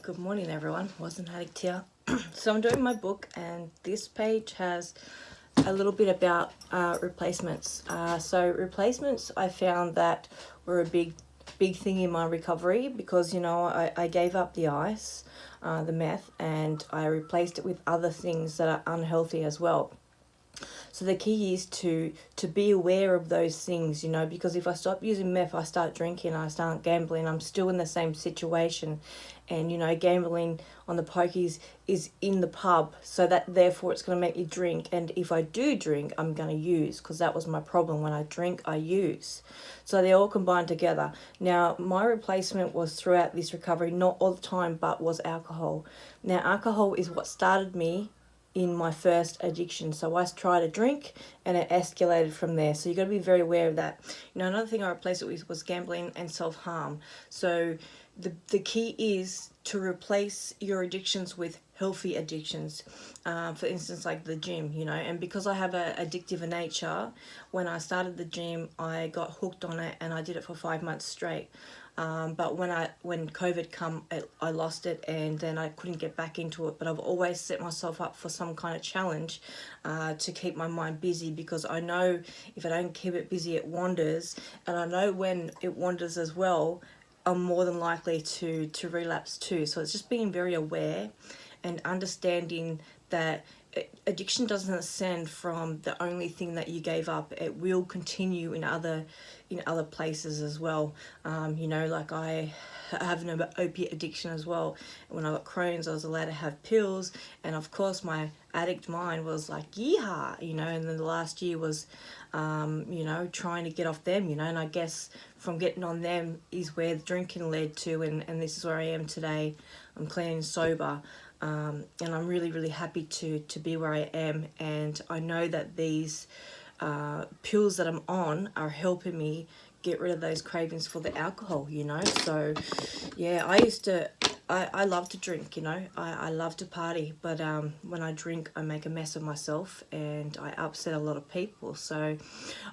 Good morning, everyone. Wasn't Addict here. So I'm doing my book, and this page has a little bit about replacements. So replacements, I found that were a big thing in my recovery because, you know, I gave up the ice, the meth, and I replaced it with other things that are unhealthy as well. So the key is to be aware of those things, you know, because if I stop using meth, I start drinking, I start gambling, I'm still in the same situation. And, you know, gambling on the pokies is in the pub, so that therefore it's going to make you drink. And if I do drink, I'm going to use, because that was my problem. When I drink, I use. So they all combine together. Now, my replacement was throughout this recovery, not all the time, but was alcohol. Now, alcohol is what started me in my first addiction. So I tried a drink and it escalated from there. So you got to be very aware of that. You know, another thing I replaced it with was gambling and self-harm. So the key is to replace your addictions with healthy addictions. For instance, like the gym, you know, and because I have a addictive nature, when I started the gym, I got hooked on it and I did it for 5 months straight. But when COVID come, I lost it, and then I couldn't get back into it. But I've always set myself up for some kind of challenge to keep my mind busy, because I know if I don't keep it busy, it wanders, and I know when it wanders as well, I'm more than likely to relapse too. So it's just being very aware and understanding that addiction doesn't ascend from the only thing that you gave up. It will continue in other places as well. You know, like I have an opiate addiction as well. When I got Crohn's, I was allowed to have pills, and of course my addict mind was like, yeehaw, you know. And then the last year was you know, trying to get off them, you know. And I guess from getting on them is where the drinking led to, and this is where I am today. I'm clean and sober. And I'm really happy to be where I am, and I know that these pills that I'm on are helping me get rid of those cravings for the alcohol, you know. So yeah, I love to drink, you know. I love to party, but when I drink, I make a mess of myself and I upset a lot of people. So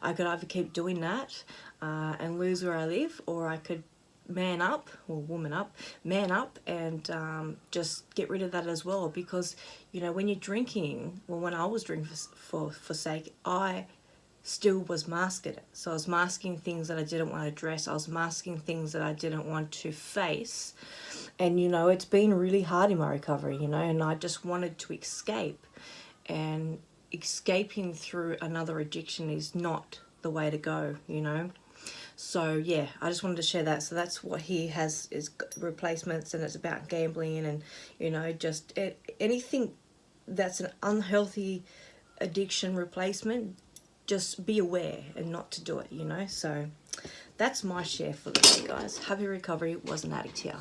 I could either keep doing that and lose where I live, or I could man up, or woman up, man up, and just get rid of that as well. Because, you know, when you're drinking, well, when I was drinking for sake, I still was masking it. So I was masking things that I didn't want to address. I was masking things that I didn't want to face. And, you know, it's been really hard in my recovery, you know, and I just wanted to escape. And escaping through another addiction is not the way to go, you know. So yeah, I just wanted to share that. So that's what he has, is replacements, and it's about gambling, and, you know, just anything that's an unhealthy addiction replacement. Just be aware and not to do it, you know. So that's my share for the day, guys. Happy recovery. Wasn't Addict here.